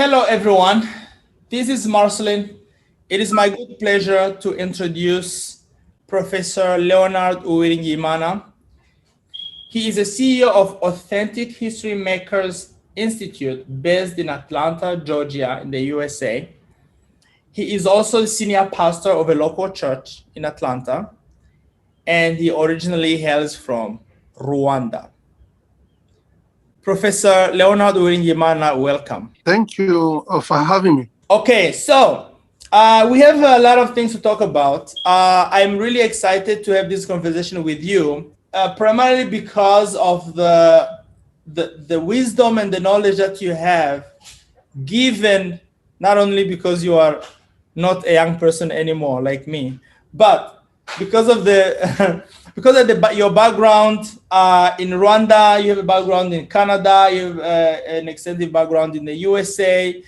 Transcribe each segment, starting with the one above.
Hello, everyone. This is Marcelin. It is my good pleasure to introduce Professor Leonard Uwiringiyimana. He is a CEO of Authentic History Makers Institute based in Atlanta, Georgia, in the USA. He is also the senior pastor of a local church in Atlanta, and he originally hails from Rwanda. Professor Leonard Uwiringiyimana, welcome. Thank you for having me. Okay, so we have a lot of things to talk about. I'm really excited to have this conversation with you, primarily because of the wisdom and the knowledge that you have, given not only because you are not a young person anymore like me, but because of the because of your background in Rwanda, you have a background in Canada, you have an extensive background in the USA. You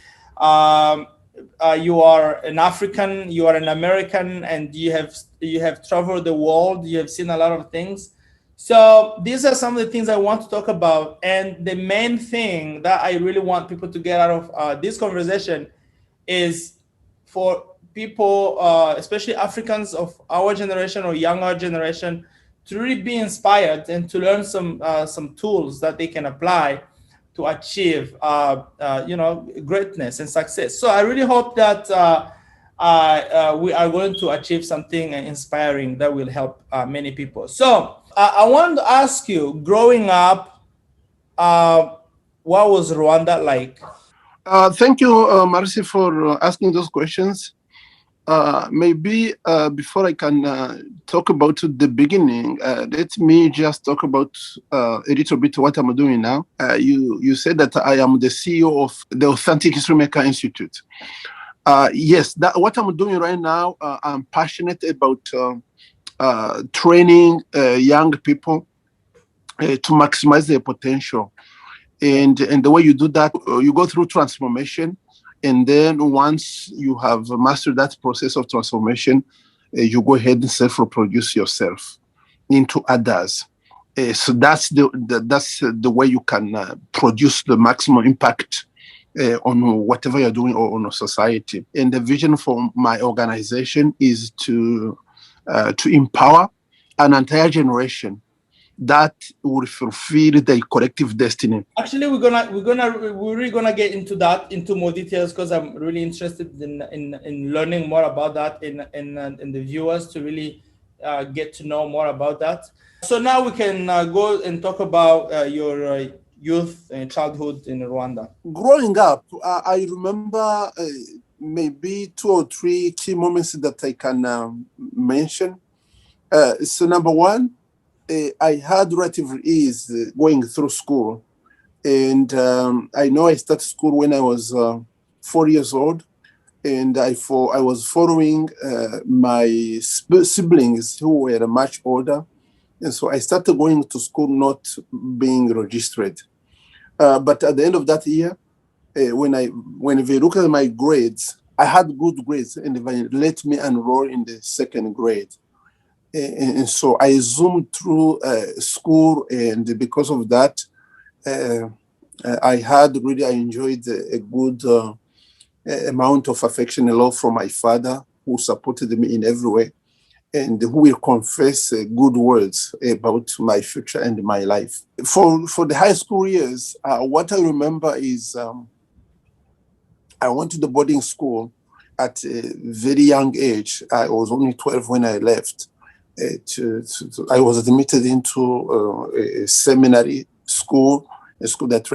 are an African, you are an American, and you have traveled the world. You have seen a lot of things. So these are some of the things I want to talk about. And the main thing that I really want people to get out of this conversation is for people, especially Africans of our generation or younger generation, to really be inspired and to learn some tools that they can apply to achieve, greatness and success. So I really hope that we are going to achieve something inspiring that will help many people. So I wanted to ask you, growing up, what was Rwanda like? Thank you, Marcy, for asking those questions. Maybe before I can talk about the beginning, let me just talk about a little bit what I'm doing now. You said that I am the CEO of the Authentic History Maker Institute. Yes, what I'm doing right now, I'm passionate about training young people to maximize their potential. And the way you do that, you go through transformation. And then once you have mastered that process of transformation, you go ahead and self-reproduce yourself into others. So that's the way you can produce the maximum impact on whatever you're doing or on a society. And the vision for my organization is to empower an entire generation that will fulfill their collective destiny. Actually, we're really gonna get into more details, because I'm really interested in learning more about that, and the viewers to really get to know more about that. So now we can go and talk about your youth and childhood in Rwanda. Growing up, I remember maybe 2 or 3 key moments that I can mention. So number one, I had relative ease going through school. And I know I started school when I was 4 years old. And I was following my siblings who were much older. And so I started going to school not being registered. But at the end of that year, when they look at my grades, I had good grades, and they let me enroll in the second grade. And so I zoomed through school, and because of that, I enjoyed a good amount of affection and love from my father, who supported me in every way, and who will confess good words about my future and my life. For the high school years, what I remember is I went to the boarding school at a very young age. I was only 12 when I left. I was admitted into a seminary school, a school that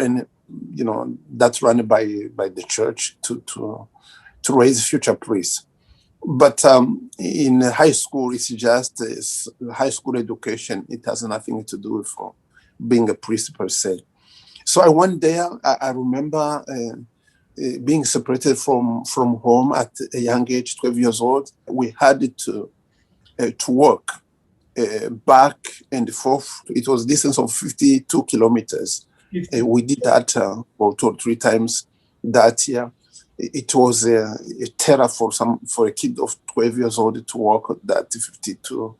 that's run by the church to raise future priests. But in high school, it's just high school education. It has nothing to do with being a priest per se. So I went there. I remember being separated from home at a young age, 12 years old. We had to walk back and forth. It was a distance of 52 kilometers. We did that 2 or 3 times that year. It was a terror for a kid of 12 years old to walk that 52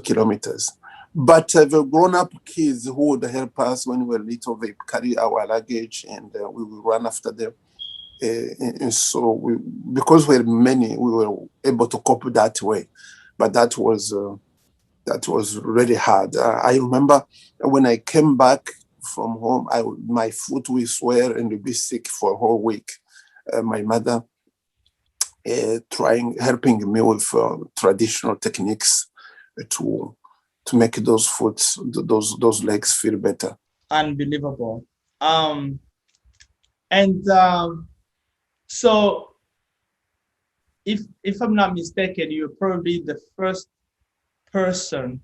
kilometers. But the grown-up kids who would help us when we were little, they carry our luggage, and we would run after them. And so because we were many, we were able to cope that way. But that was really hard. I remember when I came back from home, my foot will swell and will be sick for a whole week. My mother helping me with traditional techniques to make those those legs feel better. Unbelievable. So if I'm not mistaken, you're probably the first person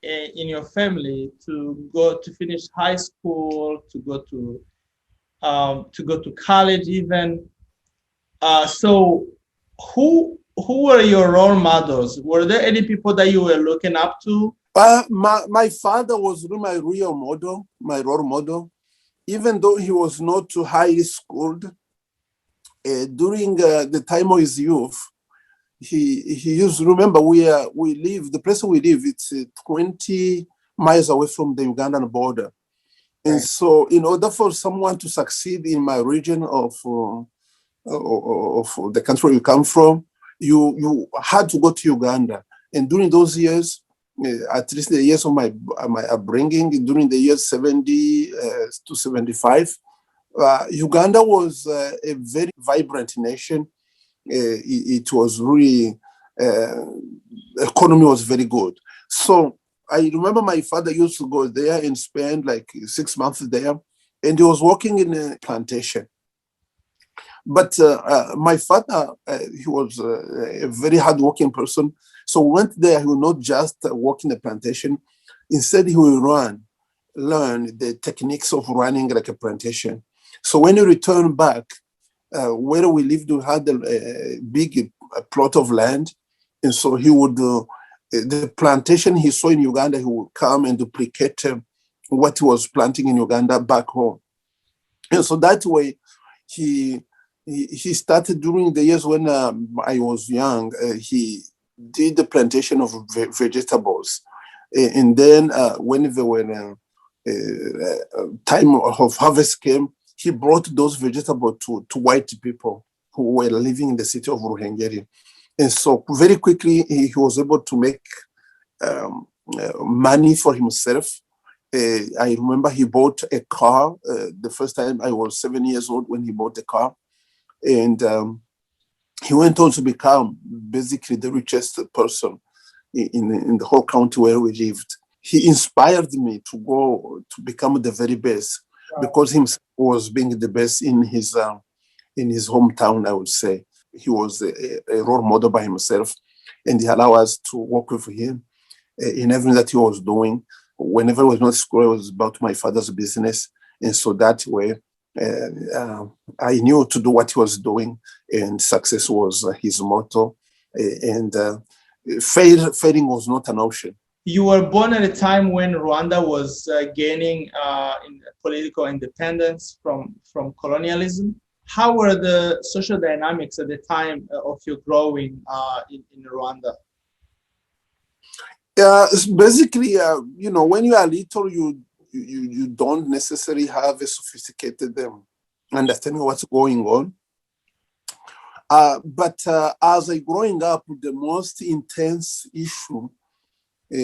in your family to go to finish high school, to go to college even. So who were your role models? Were there any people that you were looking up to? My father was my real model, my role model, even though he was not too highly schooled. During the time of his youth, he used, remember, we live, the place we live, it's 20 miles away from the Ugandan border. And right. So in order for someone to succeed in my region of the country you come from, you had to go to Uganda. And during those years, at least the years of my upbringing, during the years 70 to 75, Uganda was a very vibrant nation. It was really, economy was very good. So I remember my father used to go there and spend like 6 months there, and he was working in a plantation. But my father, he was a very hardworking person. So went there, he would not just work in the plantation. Instead, he will learn the techniques of running like a plantation. So when he returned back, where we lived, we had a big plot of land. And so he would, the plantation he saw in Uganda, he would come and duplicate what he was planting in Uganda back home. And so that way, he started during the years when I was young, he did the plantation of vegetables. And then when there were time of harvest came, he brought those vegetables to white people who were living in the city of Ruhengeri. And so very quickly, he was able to make money for himself. I remember he bought a car the first time. I was 7 years old when he bought a car. And he went on to become basically the richest person in the whole county where we lived. He inspired me to go to become the very best. Wow. Because he was being the best in his hometown, I would say. He was a role model by himself, and he allowed us to work with him in everything that he was doing. Whenever I was not school, it was about my father's business. And so that way, I knew to do what he was doing, and success was his motto. And failing was not an option. You were born at a time when Rwanda was gaining in political independence from colonialism. How were the social dynamics at the time of your growing in Rwanda? Basically, when you are little, you don't necessarily have a sophisticated understanding of what's going on. But as I growing up, the most intense issue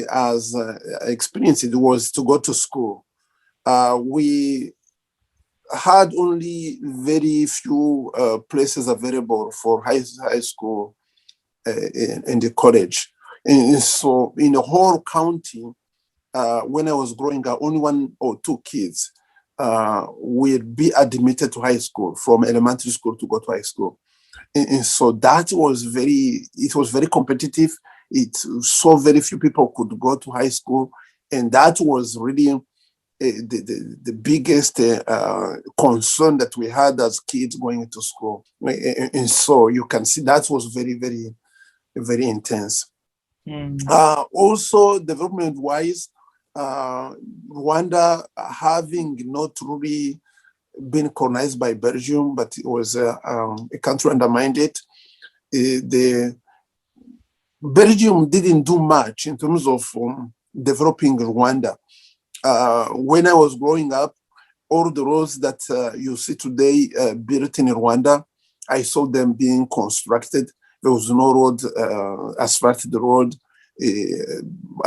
as I experienced it was to go to school. We had only very few places available for high school and the college. And so in the whole county, when I was growing up, only 1 or 2 kids would be admitted to high school, from elementary school to go to high school. And so that was very competitive. So very few people could go to high school. And that was really the biggest concern that we had as kids going into school. And so you can see that was very, very, very intense. Also, development-wise, Rwanda, having not really been colonized by Belgium, but it was a country undermined it. The Belgium didn't do much in terms of developing Rwanda. When I was growing up, all the roads that you see today built in Rwanda, I saw them being constructed. There was no road, asphalted road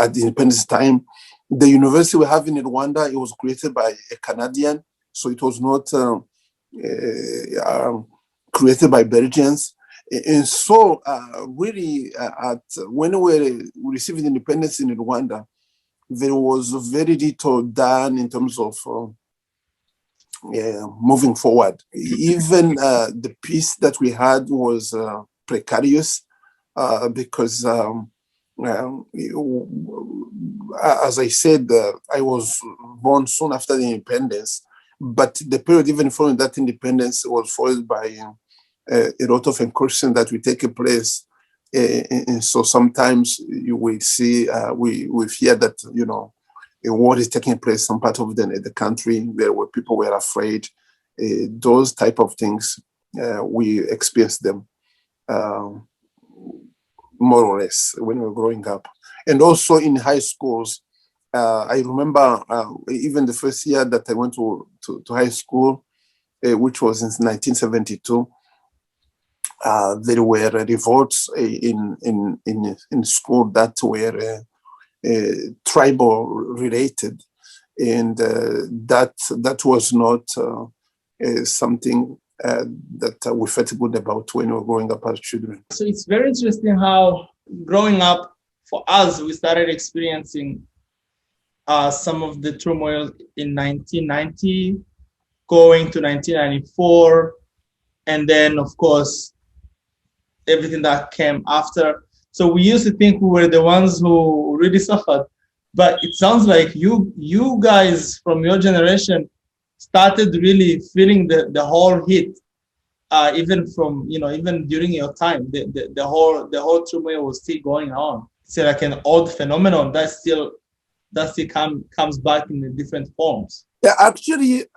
at the independence time. The university we have in Rwanda, it was created by a Canadian, so it was not created by Belgians. And so really, when we received independence in Rwanda, there was very little done in terms of moving forward. Even the peace that we had was precarious because, as I said, I was born soon after the independence, but the period even following that independence was followed by a lot of incursion that will take place. And so sometimes you will see, we hear that, a war is taking place in some part of the country where people were afraid. Those type of things, we experienced them more or less when we were growing up. And also in high schools, I remember even the first year that I went to high school, which was in 1972, there were revolts in school that were tribal related, and that was not something that we felt good about when we were growing up as children. So it's very interesting how growing up for us, we started experiencing some of the turmoil in 1990, going to 1994, and then of course everything that came after. So we used to think we were the ones who really suffered, but it sounds like you guys from your generation started really feeling the whole hit, even from even during your time. The whole turmoil was still going on. It's like an old phenomenon that still comes back in the different forms. Yeah, actually,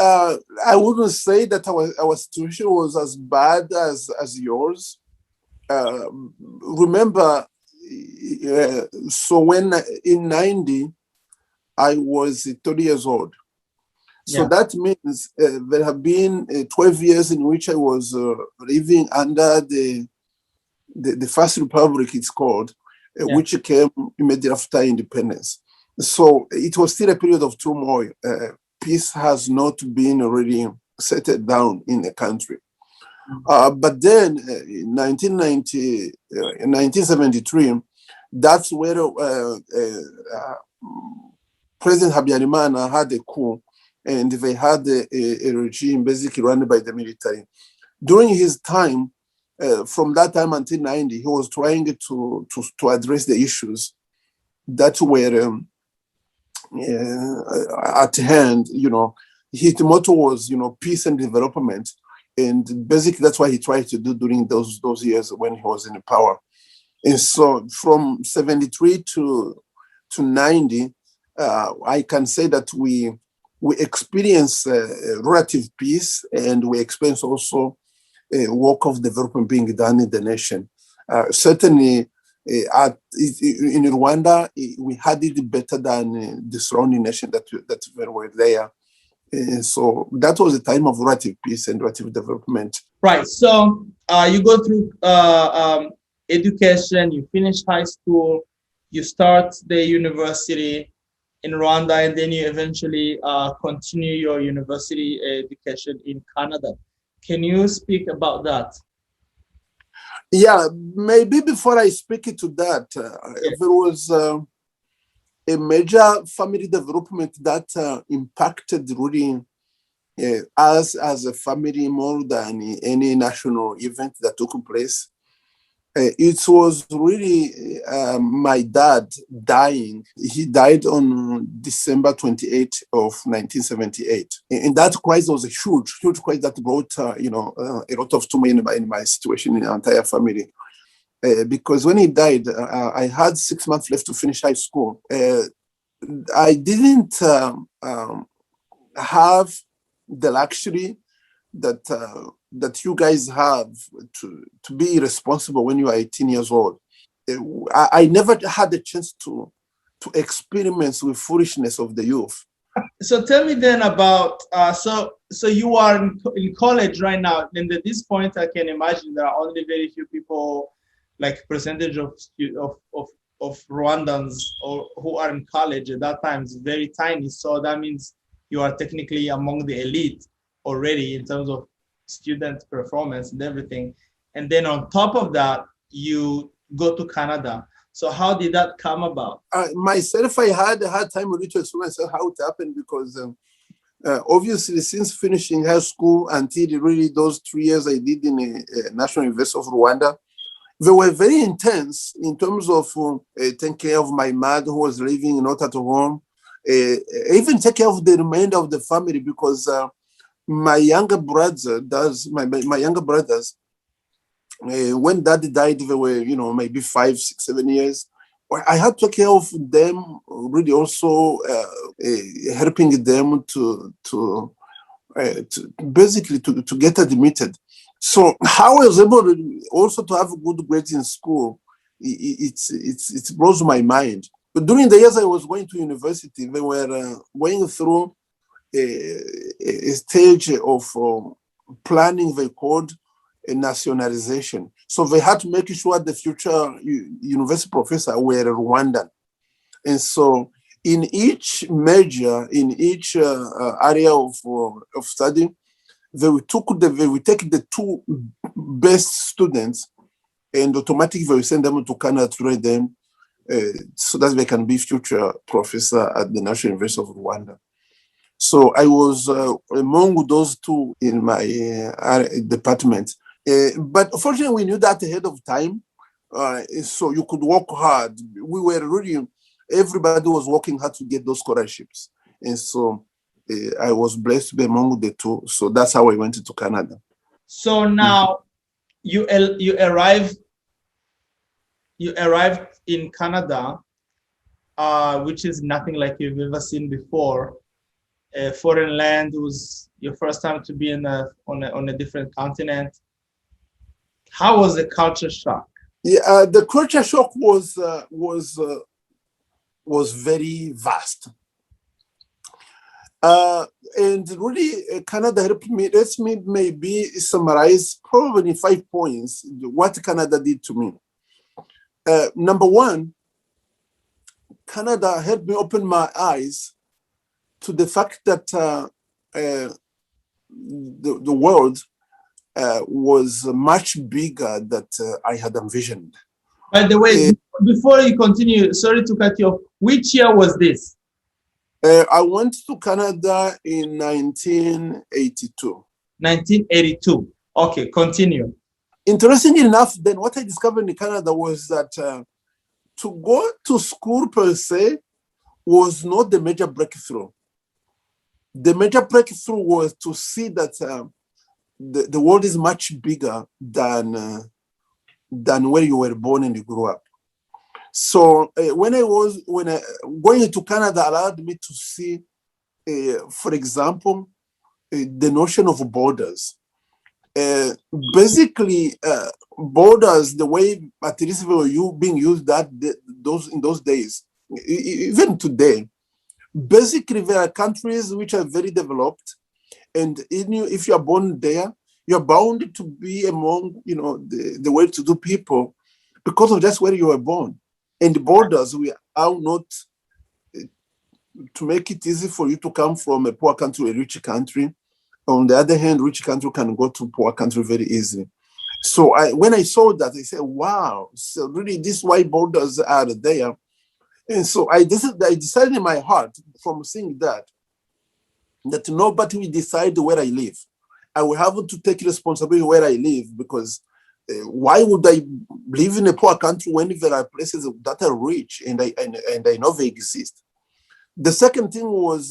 I wouldn't say that our situation was as bad as yours. Remember, so when in 90, I was 30 years old. So that means there have been 12 years in which I was living under the First Republic, it's called, which came immediately after independence. So it was still a period of turmoil. Peace has not been really settled down in the country. But then in 1973, that's where President Habyarimana had a coup, and they had a regime basically run by the military. During his time, from that time until 90, he was trying to address the issues that were at hand. His motto was, peace and development. And basically, that's what he tried to do during those years when he was in power. And so from 73 to 90, I can say that we experience relative peace, and we experience also a work of development being done in the nation. Certainly, in Rwanda, we had it better than the surrounding nation that were there. And so that was a time of relative peace and relative development. Right. So you go through education, you finish high school, you start the university in Rwanda, and then you eventually continue your university education in Canada. Can you speak about that? Yeah, maybe before I speak to that, there was a major family development that impacted really us as a family more than any national event that took place. It was really my dad dying. He died on December 28th of 1978. And that crisis was a huge crisis that brought, a lot of turmoil in my situation in the entire family. Because when he died, I had 6 months left to finish high school. I didn't have the luxury that you guys have to be responsible when you are 18 years old. I never had the chance to experiment with foolishness of the youth. So tell me then about so you are in college right now, and at this point I can imagine there are only very few people, like percentage of Rwandans or who are in college at that time is very tiny. So that means you are technically among the elite already in terms of student performance and everything. And then on top of that, you go to Canada. So how did that come about? Myself, I had a hard time really to explain myself how it happened because obviously since finishing high school until really those 3 years I did in a National University of Rwanda, they were very intense in terms of taking care of my mother who was living not at home, even take care of the remainder of the family because my younger brother my younger brothers, when dad died, they were, maybe 5, 6, 7 years. I had to take care of them, really also helping them to basically to get admitted. So how I was able also to have good grades in school, it blows my mind. But during the years I was going to university, they were going through a stage of planning they called a nationalization. So they had to make sure the future university professors were Rwandan. And so in each major, in each area of study, they would take the 2 best students and automatically they will send them to Canada to train them so that they can be future professor at the National University of Rwanda. So I was among those 2 in my department. But unfortunately, we knew that ahead of time. So you could work hard. We were really, everybody was working hard to get those scholarships. And so I was blessed to be among the 2. So that's how I went to Canada. So now you arrived in Canada, which is nothing like you've ever seen before. A foreign land. Was your first time to be on a different continent. How was the culture shock? Yeah, the culture shock was very vast. And really, Canada helped me. Let me maybe summarize probably in 5 points what Canada did to me. Number 1, Canada helped me open my eyes to the fact that the world was much bigger than I had envisioned. By the way, before you continue, sorry to cut you off. Which year was this? I went to Canada in 1982. 1982. Okay, continue. Interestingly enough, then what I discovered in Canada was that to go to school per se was not the major breakthrough. The major breakthrough was to see that the world is much bigger than where you were born and you grew up. So when going to Canada allowed me to see, for example, the notion of borders. Basically, borders, the way at least were being used in those days, even today, basically there are countries which are very developed, and if you are born there, you're bound to be among the well-to-do people because of just where you were born. And the borders, we are not to make it easy for you to come from a poor country to a rich country. On the other hand, rich country can go to poor country very easily. So when I saw that, I said, wow, so really these white borders are there. And so I decided in my heart from seeing that nobody will decide where I live. I will have to take responsibility where I live, because why would I live in a poor country when there are places that are rich and I know they exist? The second thing was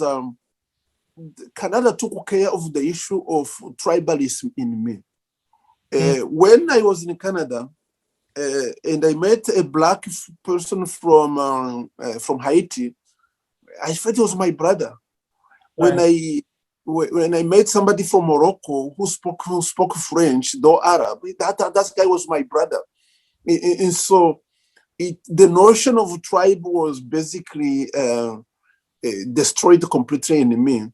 Canada took care of the issue of tribalism in me. When I was in Canada and I met a Black person from Haiti, I felt it was my brother. Right. When I met somebody from Morocco who spoke French, though Arab, that guy was my brother. And so the notion of tribe was basically destroyed completely in me.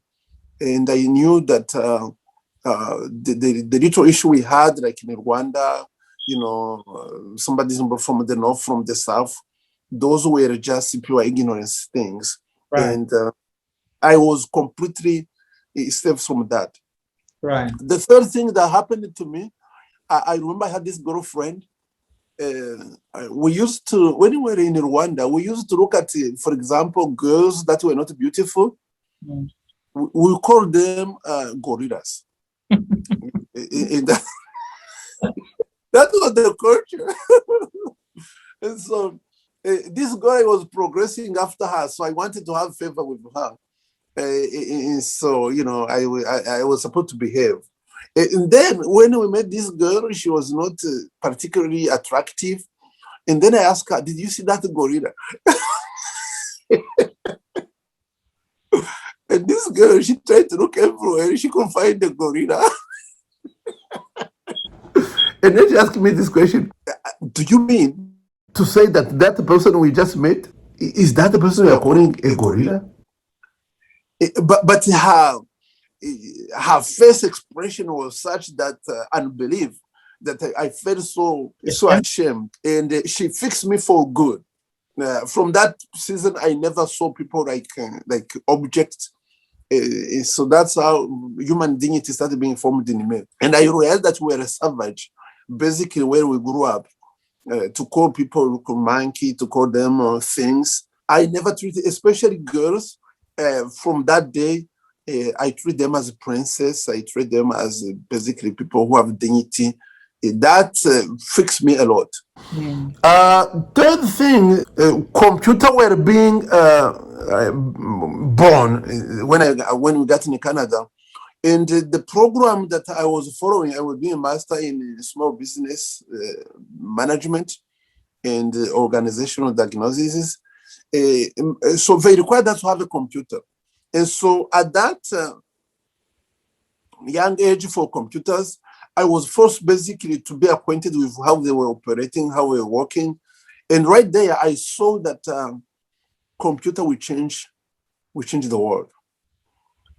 And I knew that the little issue we had, like in Rwanda, somebody from the north, from the south, those were just pure ignorance things. Right. And I was completely saved from that. Right. The third thing that happened to me, I remember I had this girlfriend. We used to, when we were in Rwanda, we used to look at, for example, girls that were not beautiful. Mm. We call them gorillas. That was the culture. And so this guy was progressing after her, so I wanted to have favor with her. And so, I was supposed to behave. And then when we met this girl, she was not particularly attractive. And then I asked her, did you see that gorilla? And this girl, she tried to look everywhere. She couldn't find the gorilla. And then she asked me this question. Do you mean to say that that person we just met, is that the person you are calling a gorilla? But her face expression was such that unbelief that I felt so ashamed. And she fixed me for good. From that season, I never saw people like objects. So that's how human dignity started being formed in me. And I realized that we were a savage, basically where we grew up. To call people monkey, to call them things. I never treated, especially girls, from that day, I treat them as a princess. I treat them as basically people who have dignity. That fixed me a lot. Mm. Third thing, computer were being born when we got in Canada. And the program that I was following, I was doing a master in small business management and organizational diagnosis. So they required us to have a computer. And so at that young age for computers, I was forced basically to be acquainted with how they were operating, how they were working. And right there, I saw that computer will change the world.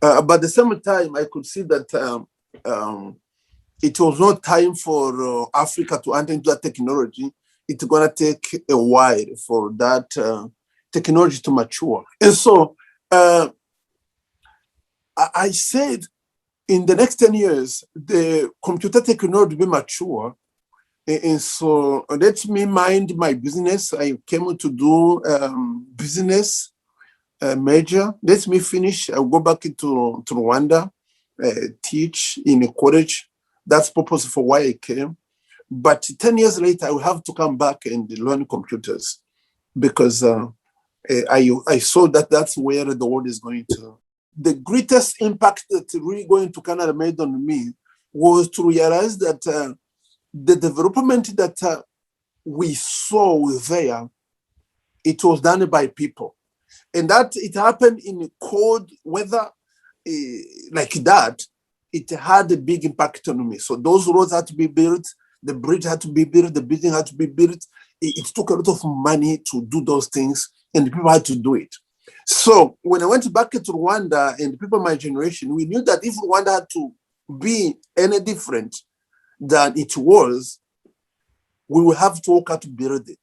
But at the same time, I could see that it was not time for Africa to enter into that technology. It's going to take a while for that technology to mature. And so I said, in the next 10 years, the computer technology will be mature. And so let me mind my business. I came to do business major. Let me finish. I'll go back to Rwanda, teach in a college. That's the purpose for why I came. But 10 years later, I will have to come back and learn computers because I saw that that's where the world is going to. The greatest impact that really going to Canada made on me was to realize that the development that we saw there, it was done by people. And that it happened in cold weather like that, it had a big impact on me. So those roads had to be built, the bridge had to be built, the building had to be built. It took a lot of money to do those things, and the people had to do it. So when I went back to Rwanda and people of my generation, we knew that if Rwanda had to be any different than it was, we will have to work out to build it.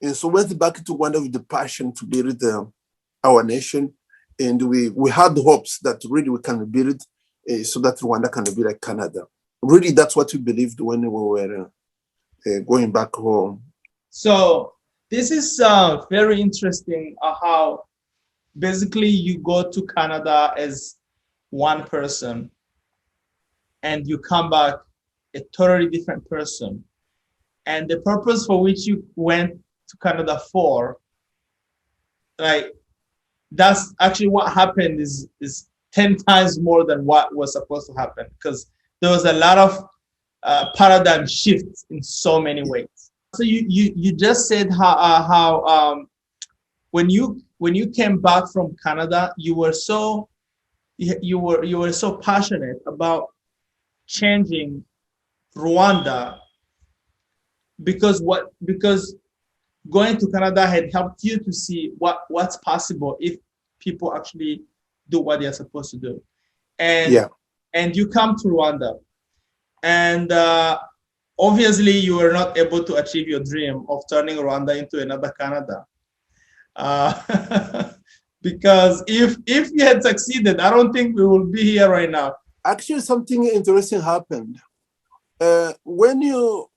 And so we went back to Rwanda with the passion to build our nation. And we had hopes that really we can build so that Rwanda can be like Canada. Really, that's what we believed when we were going back home. So this is very interesting how basically you go to Canada as one person and you come back a totally different person. And the purpose for which you went to Canada for, like, that's actually what happened is 10 times more than what was supposed to happen, because there was a lot of paradigm shifts in so many ways. So you just said how when you came back from Canada, you were so passionate about changing Rwanda because going to Canada had helped you to see what's possible if people actually do what they're supposed to do. And Yeah. and you come to Rwanda, and obviously you were not able to achieve your dream of turning Rwanda into another Canada. Because if you had succeeded, I don't think we will be here right now. Actually, something interesting happened. When you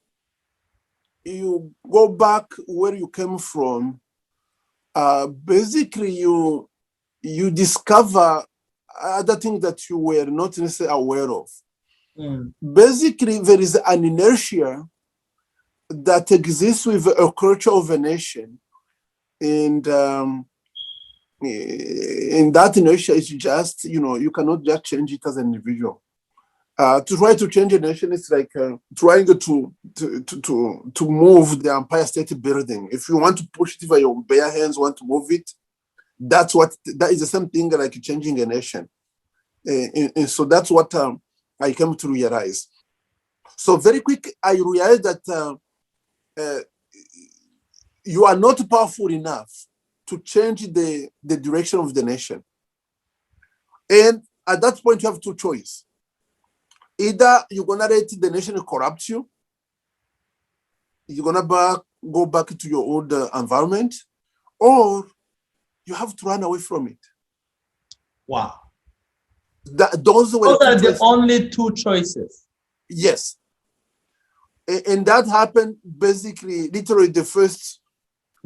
go back where you came from, basically you discover other things that you were not necessarily aware of. Basically, there is an inertia that exists with a culture of a nation, and that inertia is just, you cannot just change it as an individual. To try to change a nation is like trying to move the Empire State Building. If you want to push it with your bare hands, want to move it, that is the same thing like changing a nation. And so that's what I came to realize. So very quick, I realized that you are not powerful enough to change the direction of the nation. And at that point, you have two choices. Either you're gonna let the nation corrupt you, you're gonna go back to your old environment, or you have to run away from it. Wow. Those are the only two choices. Yes. And that happened basically, literally the first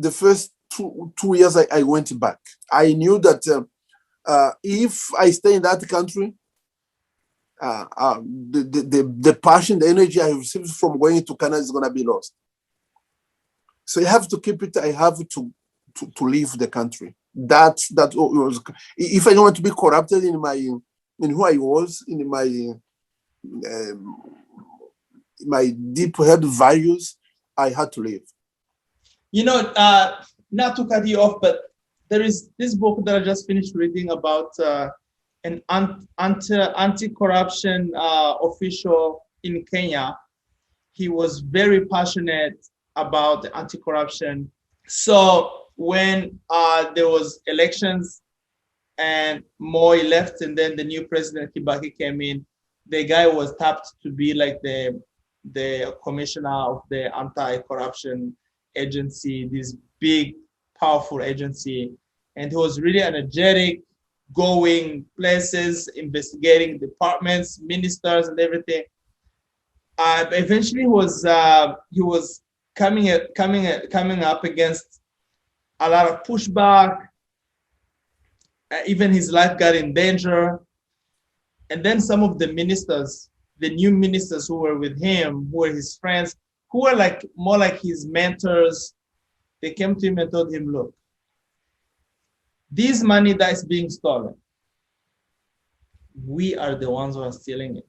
two years I went back. I knew that if I stay in that country, the passion, the energy I received from going to Canada is going to be lost. So you have to keep it. I have to leave the country. That was, if I don't want to be corrupted in who I was, in my deep held values, I had to leave. Not to cut you off, but there is this book that I just finished reading about an anti-corruption official in Kenya. He was very passionate about the anti-corruption. So when there was elections and Moi left, and then the new president Kibaki came in, the guy was tapped to be like the commissioner of the anti-corruption agency, this big, powerful agency. And he was really energetic, going places, investigating departments, ministers, and everything. Eventually, he was coming up against a lot of pushback. Even his life got in danger. And then some of the ministers, the new ministers who were with him, who were his friends, who were like more like his mentors, they came to him and told him, look, this money that is being stolen, we are the ones who are stealing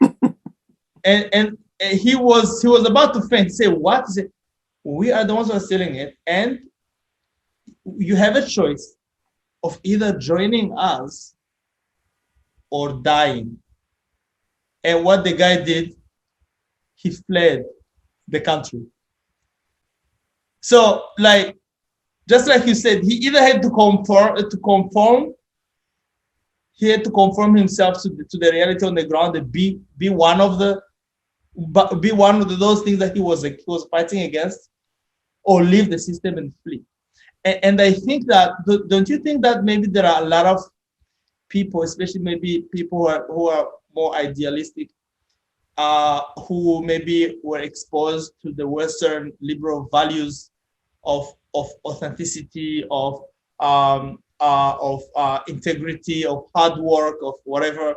it. and he was about to faint, say, what is it? We are the ones who are stealing it. And you have a choice of either joining us or dying. And what the guy did, he fled the country. So, like, just like you said, he either had to conform. He had to conform himself to the reality on the ground, and be one of those things that he was fighting against, or leave the system and flee. And I think that, don't you think that maybe there are a lot of people, especially maybe people who are more idealistic, who maybe were exposed to the Western liberal values of authenticity, of integrity, of hard work, of whatever,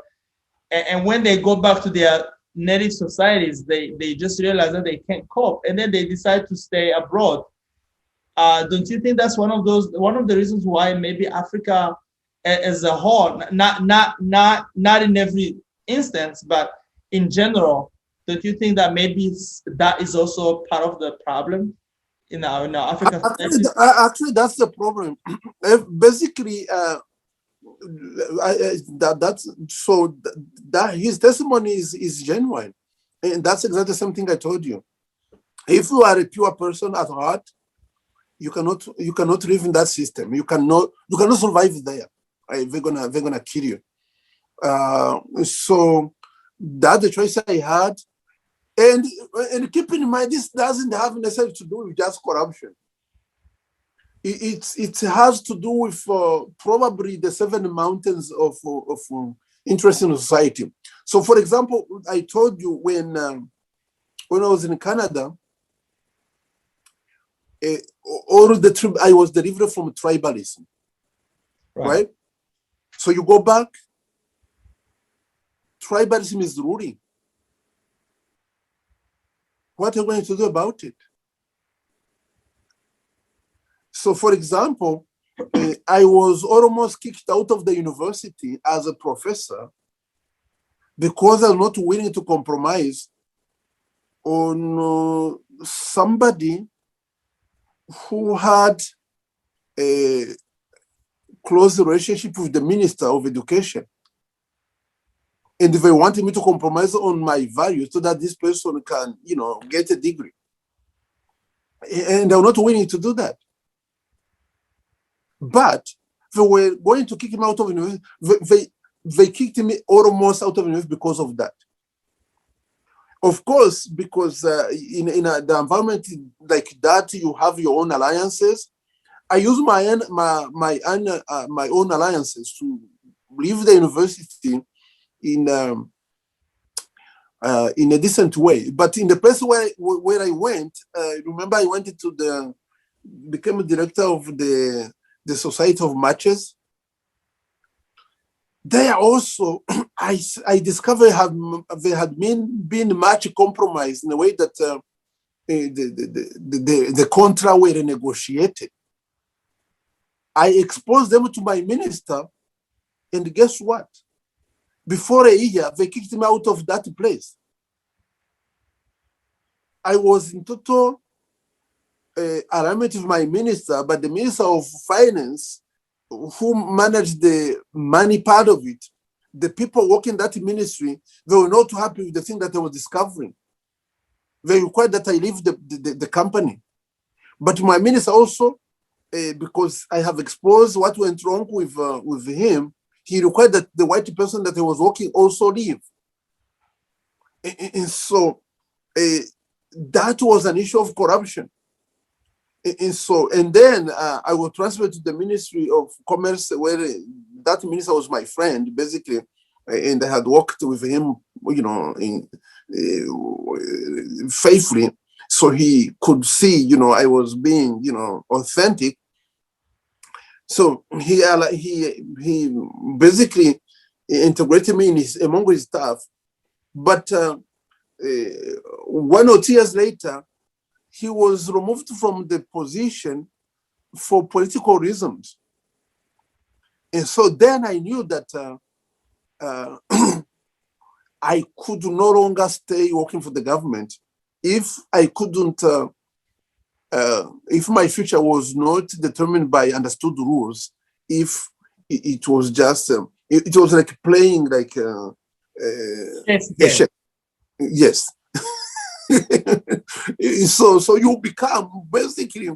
and when they go back to their native societies, they just realize that they can't cope, and then they decide to stay abroad. Don't you think that's one of the reasons why maybe Africa as a whole, not in every instance, but in general, don't you think that maybe that is also part of the problem in our African society? Actually, that's the problem. Basically, that his testimony is genuine, and that's exactly something I told you. If you are a pure person at heart, You cannot live in that system. You cannot survive there. Right? They're gonna kill you. So that's the choice I had. And keep in mind, this doesn't have necessarily to do with just corruption. It has to do with probably the 7 mountains of interest in society. So, for example, I told you when I was in Canada, I was derived from tribalism, right? So you go back, tribalism is ruling. What are you going to do about it? So, for example, I was almost kicked out of the university as a professor because I was not willing to compromise on somebody who had a close relationship with the Minister of Education. And they wanted me to compromise on my values so that this person can, get a degree. And I'm not willing to do that. But they were going to kick him out of university. They kicked me almost out of university because of that. Of course, because in the environment like that, you have your own alliances. I use my own alliances to leave the university in a decent way. But in the place where I went, remember I became a director of the Society of Matches. There also, I discovered they had been much compromised in a way that the contra were negotiated. I exposed them to my minister, and guess what? Before a year, they kicked me out of that place. I was in total alignment with my minister, but the Minister of Finance, who managed the money part of it, the people working that ministry, they were not happy with the thing that I was discovering. They required that I leave the company. But my minister also, because I have exposed what went wrong with him, he required that the white person that I was working also leave. And so that was an issue of corruption. And then I was transferred to the Ministry of Commerce, where that minister was my friend, basically, and I had worked with him, faithfully, so he could see, I was being, authentic. So he basically integrated me among his staff. But 1 or 2 years later, he was removed from the position for political reasons. And so then I knew that I could no longer stay working for the government if I couldn't, if my future was not determined by understood rules, if it was just, it was like playing like a check. Yes. So you become basically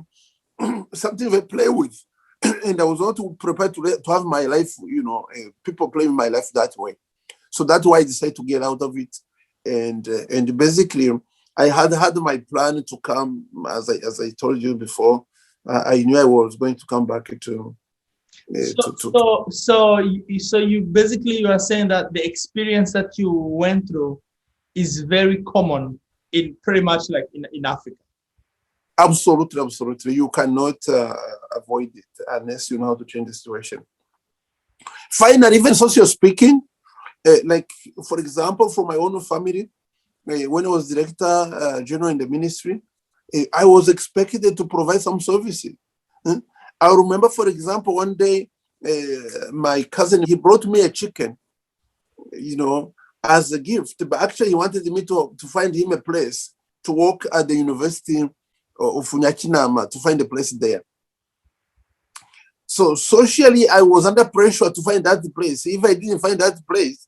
something they play with, and I was not prepared to have my life, people playing my life that way. So that's why I decided to get out of it, and basically I had my plan to come, as I told you before. I knew I was going to come back to. So you are saying that the experience that you went through is very common in pretty much like in Africa. Absolutely. You cannot avoid it unless you know how to change the situation. Finally, even socio speaking, like for example, for my own family, when I was director general in the ministry, I was expected to provide some services. I remember, for example, one day, my cousin, he brought me a chicken, as a gift, but actually he wanted me to find him a place to work at the University of Unyakinama, to find a place there. So socially, I was under pressure to find that place. If I didn't find that place,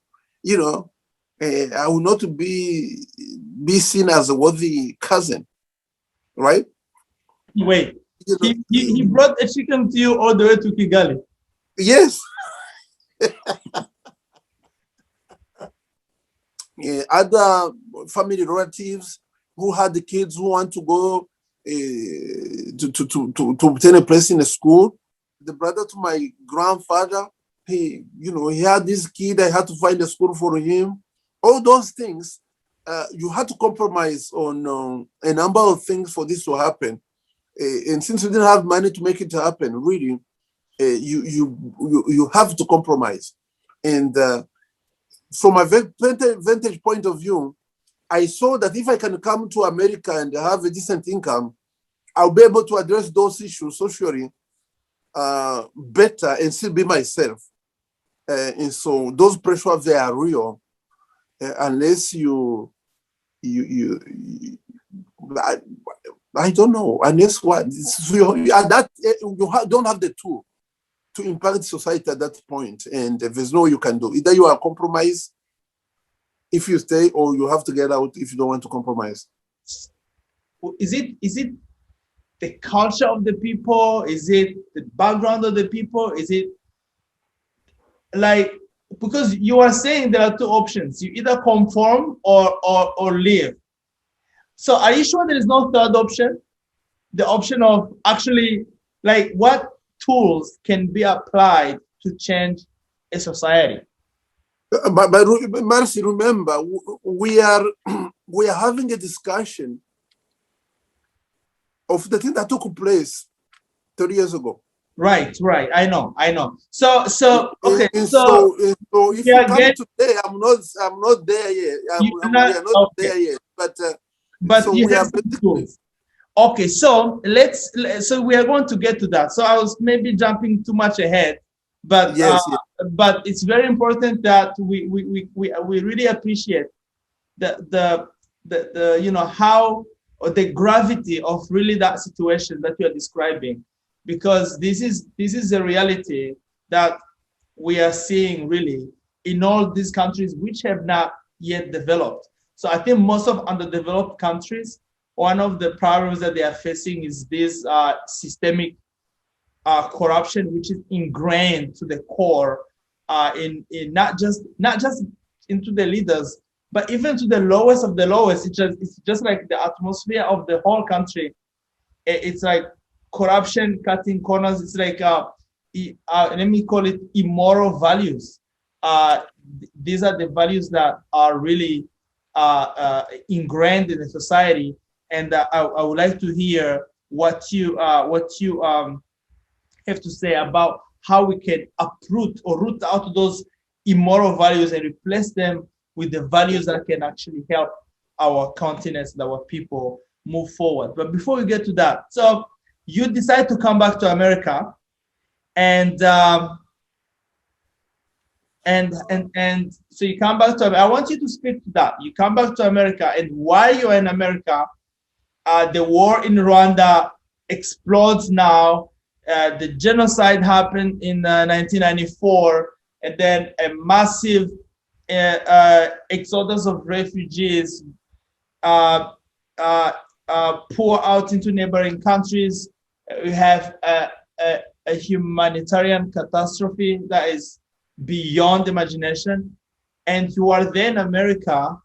I would not be seen as a worthy cousin, right? Wait, you know, he brought a chicken to you all the way to Kigali. yes. Yeah, other family relatives who had the kids who want to go to obtain a place in a school. The brother to my grandfather, he had this kid. I had to find a school for him. All those things, you had to compromise on a number of things for this to happen. And since we didn't have money to make it happen, really, you have to compromise. And from a vantage point of view, I saw that if I can come to America and have a decent income, I'll be able to address those issues socially better and still be myself. And so those pressures, they are real. Unless I don't know, unless what, don't have the tool to impact society at that point, and there's no you can do. Either you are compromised if you stay, or you have to get out if you don't want to compromise. Is it the culture of the people? Is it the background of the people? Is it like, because you are saying there are two options: you either conform or leave. So are you sure there is no third option? The option of actually, like, what tools can be applied to change a society? But Marcy, remember, we are having a discussion of the thing that took place 30 years ago. Right. I know. So okay. So if you come today, I'm not there yet. We are not there yet. But so you we have tools. Okay, so so we are going to get to that. So I was maybe jumping too much ahead, but yes. But it's very important that we really appreciate the how, or the gravity of really that situation that you are describing, because this is a reality that we are seeing really in all these countries which have not yet developed. So I think most of underdeveloped countries, one of the problems that they are facing is this systemic corruption, which is ingrained to the core in not just into the leaders, but even to the lowest of the lowest. It's just like the atmosphere of the whole country. It's like corruption, cutting corners. It's like let me call it immoral values. These are the values that are really ingrained in the society. And I would like to hear what you have to say about how we can uproot or root out those immoral values and replace them with the values that can actually help our continents and our people move forward. But before we get to that, so you decide to come back to America, and so you come back to. I want you to speak to that. You come back to America, and while you're in America, the war in Rwanda explodes now. The genocide happened in 1994, and then a massive exodus of refugees pour out into neighboring countries. We have a humanitarian catastrophe that is beyond imagination. And you are there in America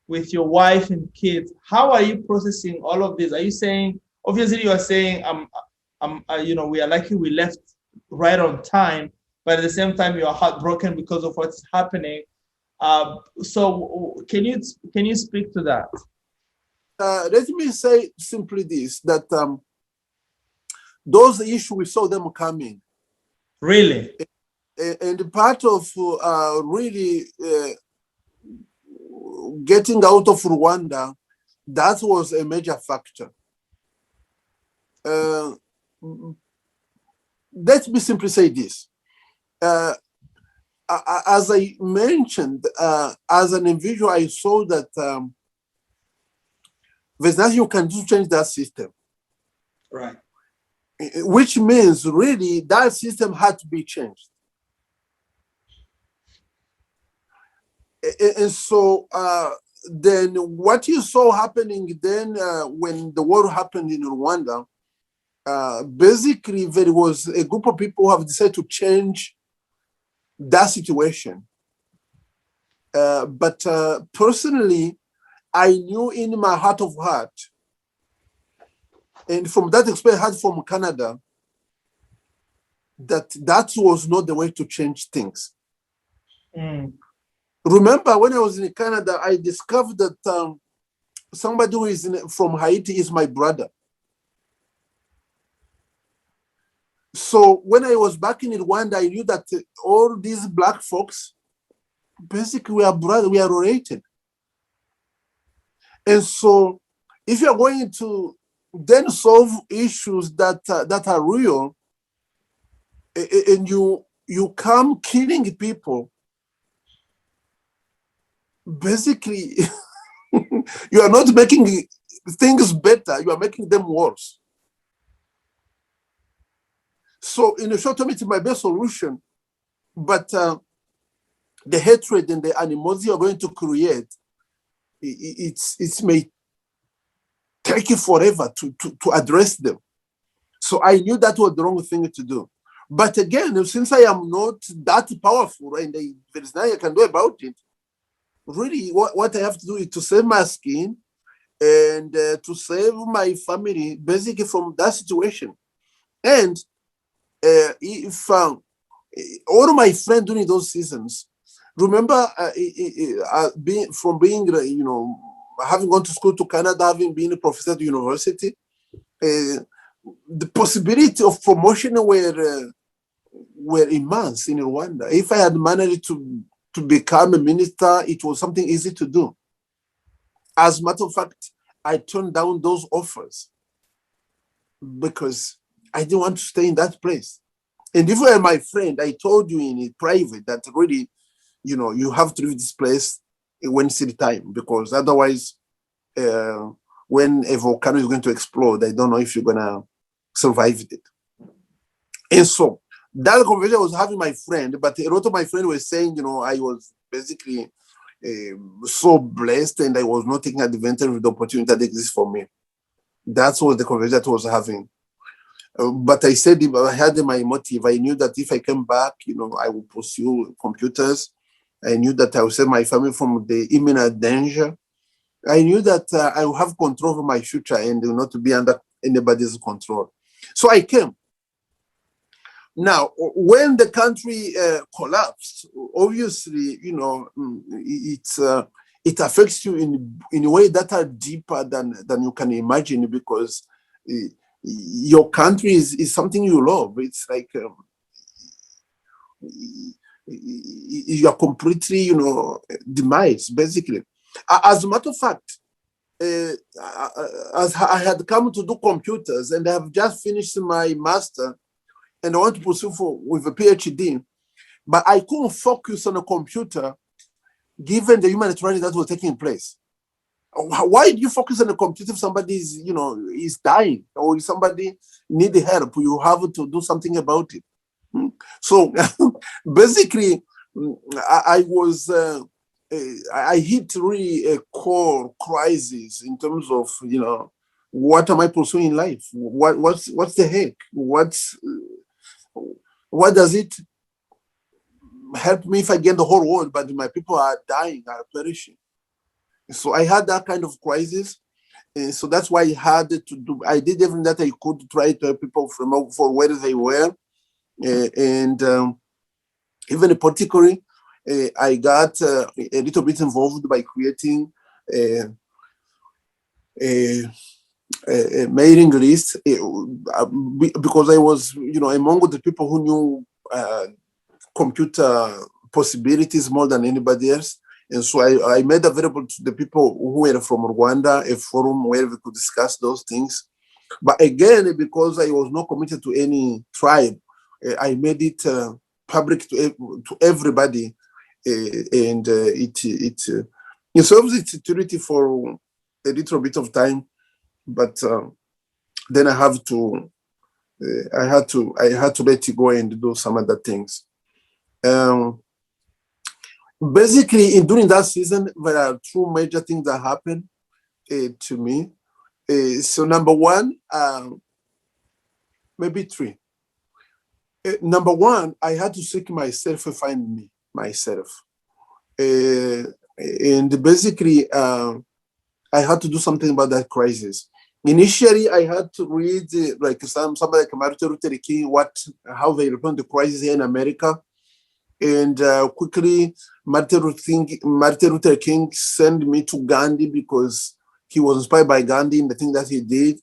with your wife and kids. How are you processing all of this? Are you saying, obviously you are saying, we are lucky we left right on time, but at the same time you are heartbroken because of what's happening. So can you speak to that? Let me say simply this, that those issues, we saw them coming. Really? And part of really getting out of Rwanda, that was a major factor. Let me simply say this. As I mentioned, as an individual, I saw that there's nothing you can do to change that system. Right. Which means really that system had to be changed. And so then what you saw happening then when the war happened in Rwanda, basically there was a group of people who have decided to change that situation. But personally, I knew in my heart of heart, and from that experience I had from Canada, that was not the way to change things. Remember, when I was in Canada, I discovered that somebody who is from Haiti is my brother. So when I was back in Rwanda, I knew that all these Black folks, basically we are brothers, we are related. And so if you're going to then solve issues that are real, and you come killing people, basically you are not making things better, you are making them worse. So in the short term, it's my best solution, but the hatred and the animosity you're going to create, it may take you forever to address them. So I knew that was the wrong thing to do. But again, since I am not that powerful and there is nothing I can do about it, really what I have to do is to save my skin and to save my family, basically from that situation. And if all my friends during those seasons, remember being, having gone to school to Canada, having been a professor at university, the possibility of promotion were immense in Rwanda. If I had managed to become a minister, it was something easy to do. As a matter of fact, I turned down those offers because I didn't want to stay in that place. And if you were my friend, I told you in private that really, you have to leave this place when city time, because otherwise, when a volcano is going to explode, I don't know if you're going to survive it. And so that conversation I was having my friend, but a lot of my friends were saying, I was basically so blessed and I was not taking advantage of the opportunity that exists for me. That was the conversation that I was having. But I said, if I had my motive, I knew that if I came back, I would pursue computers. I knew that I would save my family from the imminent danger. I knew that I would have control over my future and not to be under anybody's control. So I came. Now, when the country collapsed, obviously, it affects you in a way that are deeper than you can imagine, because your country is something you love. It's like you are completely, demised, basically. As a matter of fact, as I had come to do computers and I have just finished my master and I want to pursue with a PhD, but I couldn't focus on a computer given the humanitarian that was taking place. Why do you focus on a computer if somebody is dying or if somebody needs help? You have to do something about it. So basically, I hit really a core crisis in terms of, what am I pursuing in life? What's the heck? What does it help me if I gain the whole world, but my people are dying, are perishing? So I had that kind of crisis. So that's why I did everything that I could to try to help people from where they were. And even particularly, I got a little bit involved by creating a mailing list because I was, among the people who knew computer possibilities more than anybody else. And so I made available to the people who were from Rwanda a forum where we could discuss those things. But again, because I was not committed to any tribe, I made it public to everybody, and it solves its utility for a little bit of time. But then I had to let it go and do some other things. Basically, during that season, there are two major things that happened to me. So number one, maybe three. Number one, I had to seek myself and find myself. And basically, I had to do something about that crisis. Initially, I had to read like somebody like Martin Luther King, how they respond to crisis here in America. And quickly, Martin Luther King sent me to Gandhi because he was inspired by Gandhi and the thing that he did.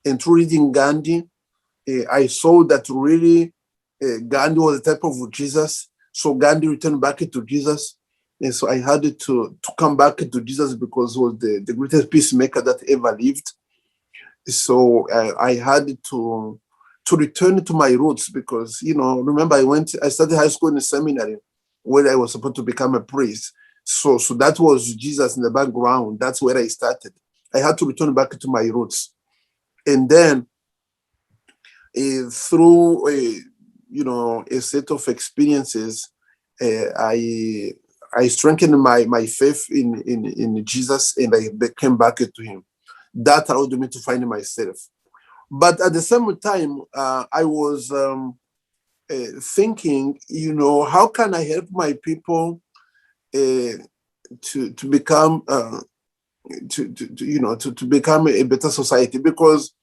And through reading Gandhi, I saw that really Gandhi was a type of Jesus. So Gandhi returned back to Jesus. And so I had to come back to Jesus because he was the greatest peacemaker that ever lived. So I had to return to my roots because, remember I started high school in a seminary where I was supposed to become a priest. So that was Jesus in the background. That's where I started. I had to return back to my roots. And then through a set of experiences, I strengthened my faith in Jesus, and I came back to him. That allowed me to find myself. But at the same time, I was thinking, how can I help my people to become to become a better society? Because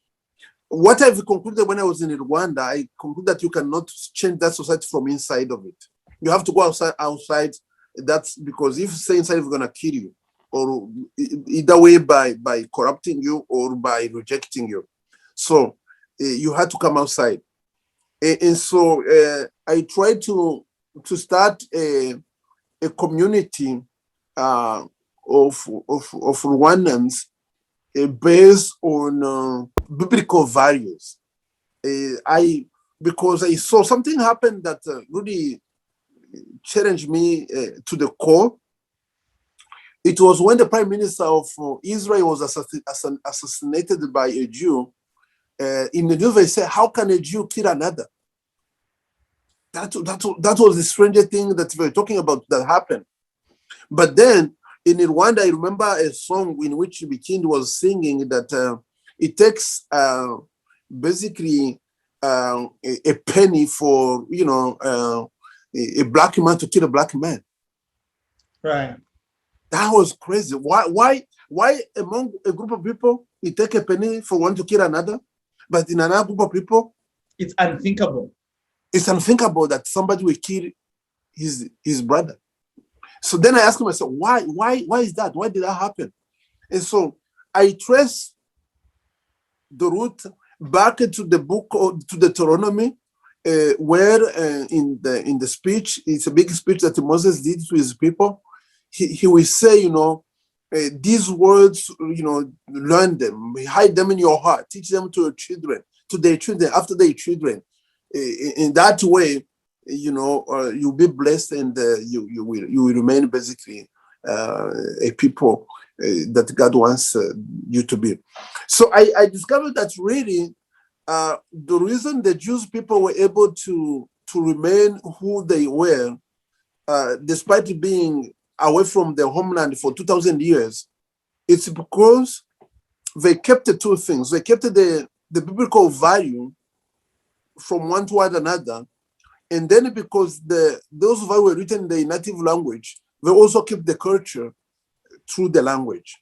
what I've concluded when I was in Rwanda, I concluded that you cannot change that society from inside of it. You have to go outside. That's because if you stay inside, it's going to kill you, or either way by corrupting you or by rejecting you. So you had to come outside. And so I tried to start a community of Rwandans based on biblical values. Because I saw something happen that really challenged me to the core. It was when the Prime Minister of Israel was assassinated by a Jew. In the news, they said, "How can a Jew kill another?" That was the strangest thing that we were talking about that happened. But then in Rwanda, I remember a song in which the king was singing that it takes basically a penny for a black man to kill a black man. Right. That was crazy. Why among a group of people it take a penny for one to kill another, but in another group of people it's unthinkable. It's unthinkable that somebody will kill his brother. So then I asked myself, why is that? Why did that happen? And so I traced the root back to the book to Deuteronomy, where in the speech, it's a big speech that Moses did to his people. He will say, these words, learn them, hide them in your heart, teach them to their children, after their children. In that way, you'll be blessed, and you will remain basically a people that God wants you to be. So I discovered that really the reason the Jewish people were able to remain who they were, despite being away from their homeland for 2,000 years, it's because they kept the two things. They kept the biblical value from one toward another, and then because those values were written in the native language, they also keep the culture through the language.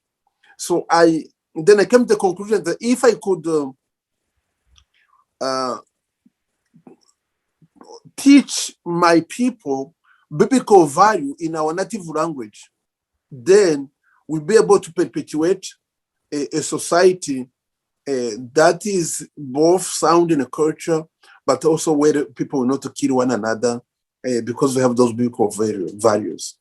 So then I came to the conclusion that if I could teach my people biblical value in our native language, then we'll be able to perpetuate a society that is both sound in a culture, but also where people will not kill one another because we have those biblical values.